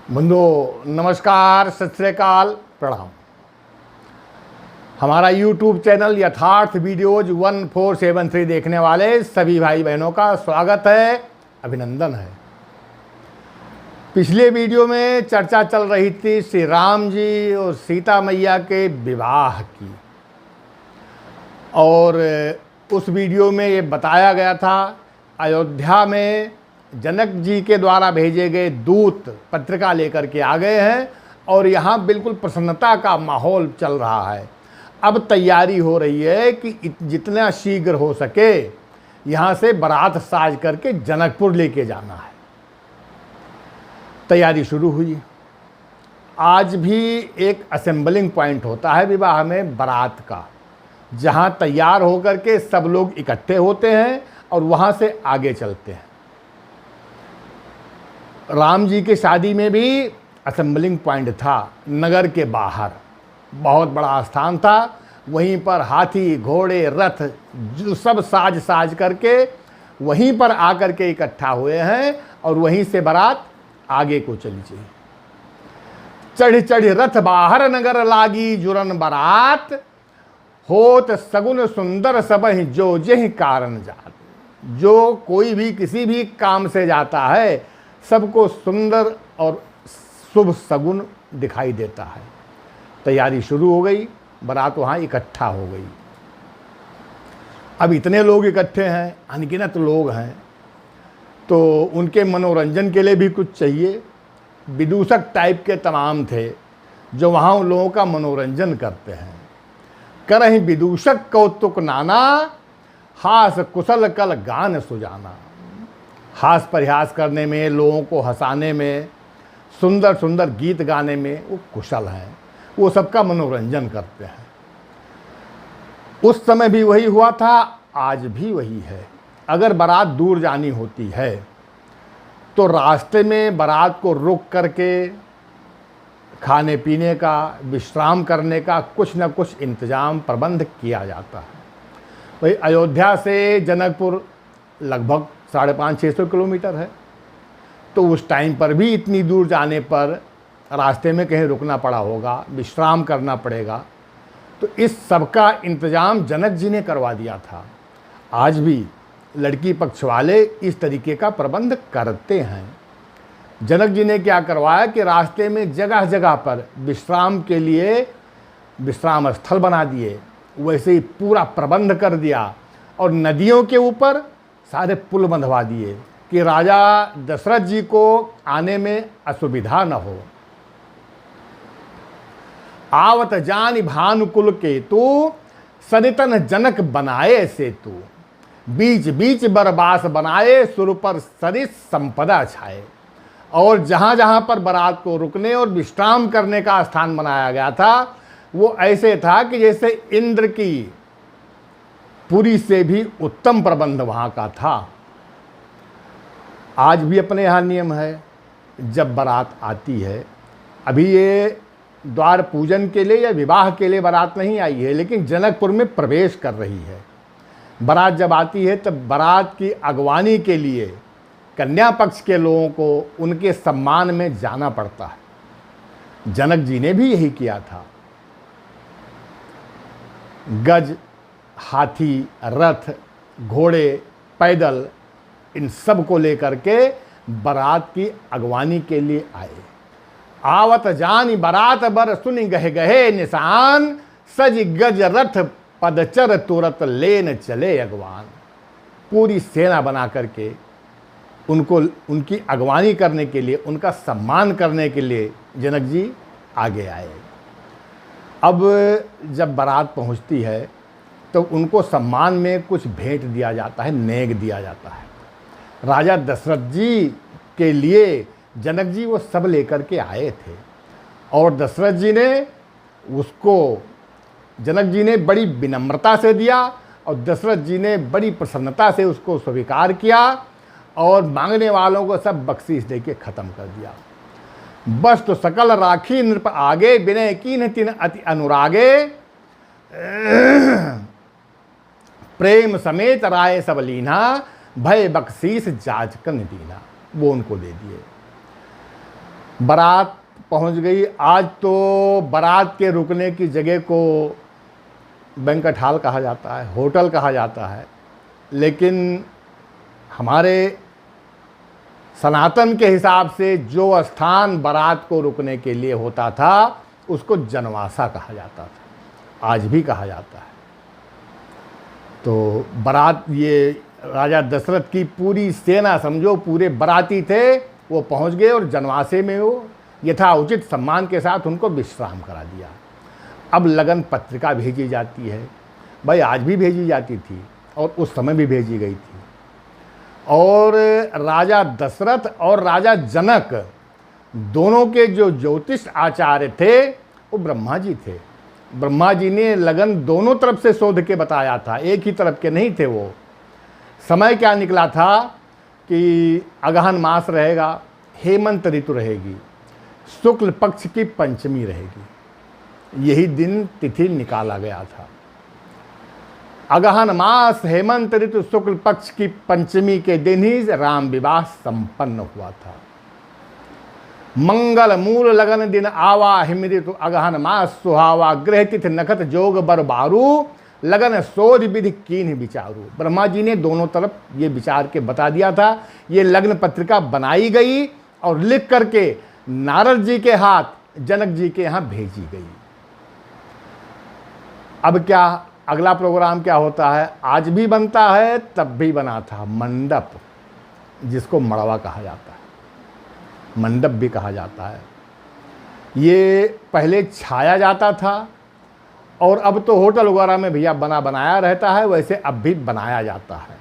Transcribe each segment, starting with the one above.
बंधुओं नमस्कार, सत श्री अकाल, प्रणाम। हमारा YouTube चैनल यथार्थ वीडियोज 1473 देखने वाले सभी भाई बहनों का स्वागत है, अभिनंदन है। पिछले वीडियो में चर्चा चल रही थी श्री राम जी और सीता मैया के विवाह की, और उस वीडियो में ये बताया गया था अयोध्या में जनक जी के द्वारा भेजे गए दूत पत्रिका लेकर के आ गए हैं और यहाँ बिल्कुल प्रसन्नता का माहौल चल रहा है। अब तैयारी हो रही है कि जितना शीघ्र हो सके यहाँ से बारात साज करके जनकपुर लेके जाना है। तैयारी शुरू हुई। आज भी एक असेंबलिंग पॉइंट होता है विवाह में बारात का, जहाँ तैयार होकर के सब लोग इकट्ठे होते हैं और वहाँ से आगे चलते हैं। राम जी की शादी में भी असेंबलिंग पॉइंट था, नगर के बाहर बहुत बड़ा स्थान था। वहीं पर हाथी घोड़े रथ जो सब साज करके वहीं पर आकर के इकट्ठा हुए हैं और वहीं से बारात आगे को चली चाहिए। चढ़ चढ़ रथ बाहर नगर लागी जुरन बारात, होत सगुन सुंदर सबहि जो जेहि कारण जात। जो कोई भी किसी भी काम से जाता है सबको सुंदर और शुभ सगुन दिखाई देता है। तैयारी शुरू हो गई, बारात वहाँ इकट्ठा हो गई। अब इतने लोग इकट्ठे हैं, अनगिनत लोग हैं, तो उनके मनोरंजन के लिए भी कुछ चाहिए। विदूषक टाइप के तमाम थे जो वहाँ उन लोगों का मनोरंजन करते हैं। करहि विदूषक कौतुक नाना, हास कुशल कल गान सुजाना। हास परिहास करने में, लोगों को हंसाने में, सुंदर सुंदर गीत गाने में वो कुशल हैं, वो सबका मनोरंजन करते हैं। उस समय भी वही हुआ था, आज भी वही है। अगर बारात दूर जानी होती है तो रास्ते में बारात को रुक करके खाने पीने का, विश्राम करने का कुछ न कुछ इंतजाम प्रबंध किया जाता है। वही अयोध्या से जनकपुर लगभग 550-600 किलोमीटर है, तो उस टाइम पर भी इतनी दूर जाने पर रास्ते में कहीं रुकना पड़ा होगा, विश्राम करना पड़ेगा। तो इस सब का इंतज़ाम जनक जी ने करवा दिया था। आज भी लड़की पक्ष वाले इस तरीके का प्रबंध करते हैं। जनक जी ने क्या करवाया कि रास्ते में जगह जगह पर विश्राम के लिए विश्राम स्थल बना दिए, वैसे ही पूरा प्रबंध कर दिया और नदियों के ऊपर सारे पुल बंधवा दिए कि राजा दशरथ जी को आने में असुविधा न हो। आवत जानि भानुकुल केतु, सनितन जनक बनाए सेतु। बीच बीच बरबास बनाए, सुर पर सरिस संपदा छाए। और जहाँ जहाँ पर बारात को रुकने और विश्राम करने का स्थान बनाया गया था वो ऐसे था कि जैसे इंद्र की पुरी से भी उत्तम प्रबंध वहाँ का था। आज भी अपने यहाँ नियम है, जब बारात आती है, अभी ये द्वार पूजन के लिए या विवाह के लिए बारात नहीं आई है, लेकिन जनकपुर में प्रवेश कर रही है। बारात जब आती है तब बारात की अगवानी के लिए कन्या पक्ष के लोगों को उनके सम्मान में जाना पड़ता है। जनक जी ने भी यही किया था। गज, हाथी, रथ, घोड़े, पैदल, इन सब को लेकर के बारात की अगवानी के लिए आए। आवत जानी बारात बर सुनि गहे गहे निशान, सज गज रथ पदचर तुरत लेन चले अगवान। पूरी सेना बना करके उनको उनकी अगवानी करने के लिए, उनका सम्मान करने के लिए जनक जी आगे आए। अब जब बारात पहुंचती है तो उनको सम्मान में कुछ भेंट दिया जाता है, नेग दिया जाता है। राजा दशरथ जी के लिए जनक जी वो सब लेकर के आए थे और दशरथ जी ने उसको, जनक जी ने बड़ी विनम्रता से दिया और दशरथ जी ने बड़ी प्रसन्नता से उसको स्वीकार किया और मांगने वालों को सब बख्शीश दे के ख़त्म कर दिया। बस तो सकल राखी नृप आगे, विनय कीन्ह तिन अति अनुरागे। प्रेम समेत राय सब लीना, भय बख्शीश जाचकन दीना। वो उनको दे दिए। बारात पहुंच गई। आज तो बारात के रुकने की जगह को बैंक्वेट हॉल कहा जाता है, होटल कहा जाता है, लेकिन हमारे सनातन के हिसाब से जो स्थान बारात को रुकने के लिए होता था उसको जनवासा कहा जाता था, आज भी कहा जाता है। तो बारात, ये राजा दशरथ की पूरी सेना समझो, पूरे बाराती थे, वो पहुंच गए और जनवासे में वो यथाउचित सम्मान के साथ उनको विश्राम करा दिया। अब लगन पत्रिका भेजी जाती है, भाई आज भी भेजी जाती थी और उस समय भी भेजी गई थी। और राजा दशरथ और राजा जनक दोनों के जो ज्योतिष आचार्य थे वो ब्रह्मा जी थे। ब्रह्मा जी ने लगन दोनों तरफ से शोध के बताया था, एक ही तरफ के नहीं थे वो। समय क्या निकला था कि अगहन मास रहेगा, हेमंत ऋतु रहेगी, शुक्ल पक्ष की पंचमी रहेगी, यही दिन तिथि निकाला गया था। अगहन मास हेमंत ऋतु शुक्ल पक्ष की पंचमी के दिन ही राम विवाह संपन्न हुआ था। मंगल मूल लगन दिन आवा हिम ऋतु अगहन मास सुहावा, ग्रह तिथि नखत जोग बर बारू, लगन शोध विधि कीन विचारू। ब्रह्मा जी ने दोनों तरफ ये विचार के बता दिया था। ये लग्न पत्रिका बनाई गई और लिख करके नारद जी के हाथ जनक जी के यहाँ भेजी गई। अब क्या अगला प्रोग्राम क्या होता है, आज भी बनता है, तब भी बना था मंडप, जिसको मड़वा कहा जाता है, मंडप भी कहा जाता है। ये पहले छाया जाता था और अब तो होटल वगैरह में भैया बना बनाया रहता है, वैसे अब भी बनाया जाता है।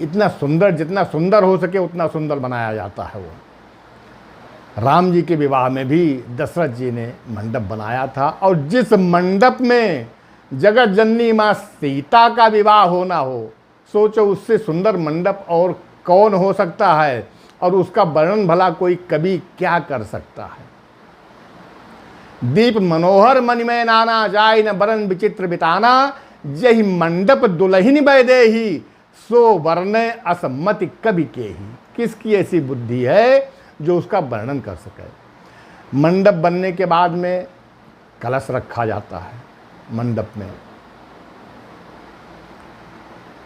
इतना सुंदर, जितना सुंदर हो सके उतना सुंदर बनाया जाता है वो। राम जी के विवाह में भी दशरथ जी ने मंडप बनाया था, और जिस मंडप में जगत जननी माँ सीता का विवाह होना हो, सोचो उससे सुंदर मंडप और कौन हो सकता है, और उसका वर्णन भला कोई कवि क्या कर सकता है। दीप मनोहर मणिमय नाना, जाय न बरन विचित्र बिताना, जहि मंडप दुल्हिन बैदेही, सो वर्ण असम्मति कवि के ही। किसकी ऐसी बुद्धि है जो उसका वर्णन कर सके। मंडप बनने के बाद में कलश रखा जाता है मंडप में,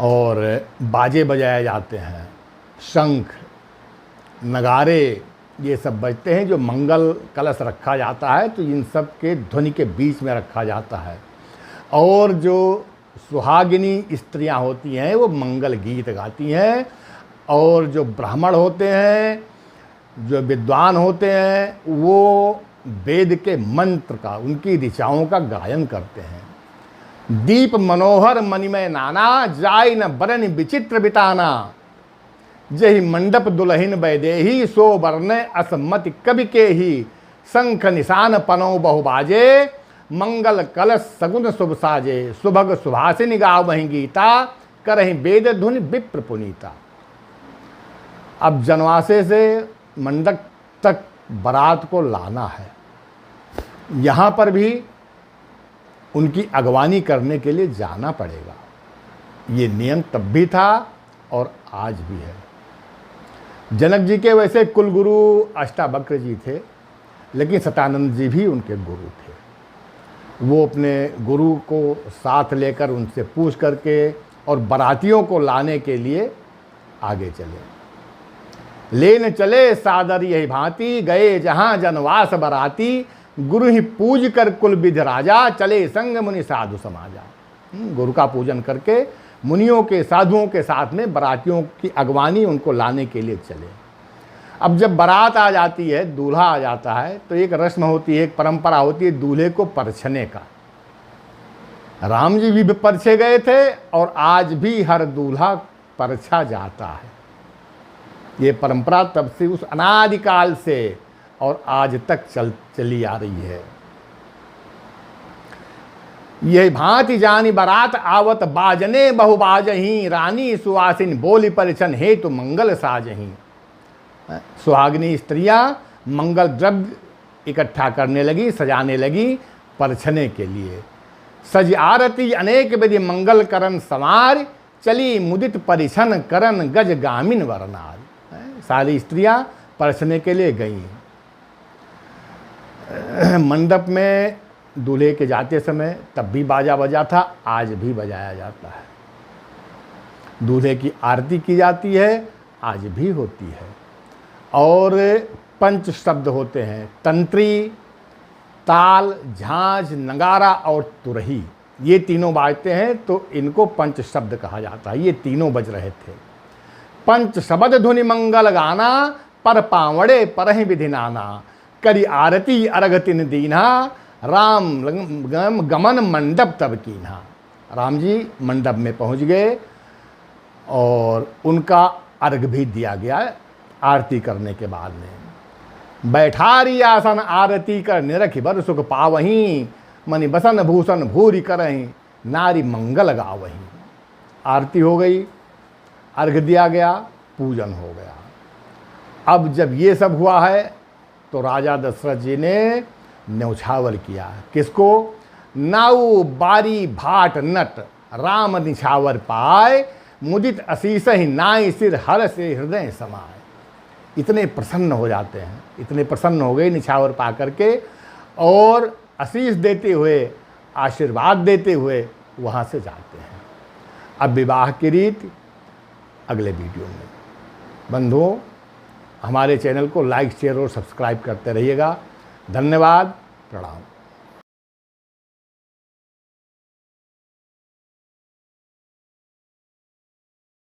और बाजे बजाए जाते हैं, शंख नगारे ये सब बजते हैं। जो मंगल कलश रखा जाता है तो इन सब के ध्वनि के बीच में रखा जाता है, और जो सुहागिनी स्त्रियां होती हैं वो मंगल गीत गाती हैं, और जो ब्राह्मण होते हैं, जो विद्वान होते हैं, वो वेद के मंत्र का, उनकी ऋचाओं का गायन करते हैं। दीप मनोहर मणिमय नाना, जाय न बरन विचित्र बिताना, जहि मंडप दुल्हिन बैदेही, सो वर्ण असम्मति कवि के ही। शंख निशान पनौ बहुबाजे, मंगल कलश सगुन शुभ साजे, सुभग सुभासिनी गावहि गीता, करहि वेद धुनि विप्र पुनीता। अब जनवासे से मंडप तक बारात को लाना है, यहाँ पर भी उनकी अगवानी करने के लिए जाना पड़ेगा। ये नियम तब भी था और आज भी है। जनक जी के वैसे कुलगुरु अष्टावक्र जी थे, लेकिन सतानंद जी भी उनके गुरु थे। वो अपने गुरु को साथ लेकर उनसे पूछ करके और बारातियों को लाने के लिए आगे चले। लेन चले सादर यही भांति, गए जहाँ जनवास बराती, गुरु ही पूज कर कुल विधि राजा, चले संग मुनि साधु समाजा। गुरु का पूजन करके मुनियों के, साधुओं के साथ में बारातियों की अगवानी उनको लाने के लिए चले। अब जब बारात आ जाती है, दूल्हा आ जाता है, तो एक रस्म होती है, एक परंपरा होती है दूल्हे को परछने का। राम जी भी परछे गए थे और आज भी हर दूल्हा परछा जाता है। ये परंपरा तब से, उस अनादिकाल से और आज तक चली आ रही है। ये भांति जानी बारात आवत, बाजने बहु बाजही, रानी सुवासिन बोली परिछन हेतु मंगल साजही। सुहागिनी स्त्रियां मंगल द्रव्य इकट्ठा करने लगी, सजाने लगी परछने के लिए। सज आरती अनेक विधि मंगल करन समार, चली मुदित परिछन करन गज गामिन वरनार। सारी स्त्रियां परछने के लिए गईं। मंडप में दूल्हे के जाते समय तब भी बाजा बजा था, आज भी बजाया जाता है। दूल्हे की आरती की जाती है, आज भी होती है। और पंच शब्द होते हैं, तंत्री, ताल, झांझ, नगारा और तुरही, ये तीनों बाजते हैं तो इनको पंच शब्द कहा जाता है। ये तीनों बज रहे थे। पंच शब्द धुनि मंगल गाना, पर पावड़े परहि विधि नाना, करी आरती अर्घ तिन दीन्हा, राम गमन मंडप तब कीन्हा। राम जी मंडप में पहुंच गए और उनका अर्घ भी दिया गया आरती करने के बाद में। बैठारी आसन आरती कर निरखि बर सुख पावहीं, मनि बसन भूषण भूरि करहीं, नारी मंगल गावहीं। आरती हो गई, अर्घ दिया गया, पूजन हो गया। अब जब ये सब हुआ है तो राजा दशरथ जी ने न्यौछावर किया। किसको? नाऊ बारी भाट नट, राम निछावर पाए, मुदित असीस ही नाई सिर हर से हृदय समाए। इतने प्रसन्न हो जाते हैं, इतने प्रसन्न हो गए निछावर पा करके, और आशीष देते हुए, आशीर्वाद देते हुए वहाँ से जाते हैं। अब विवाह की रीत अगले वीडियो में। बंधुओं, हमारे चैनल को लाइक, शेयर और सब्सक्राइब करते रहिएगा। धन्यवाद, प्रणाम।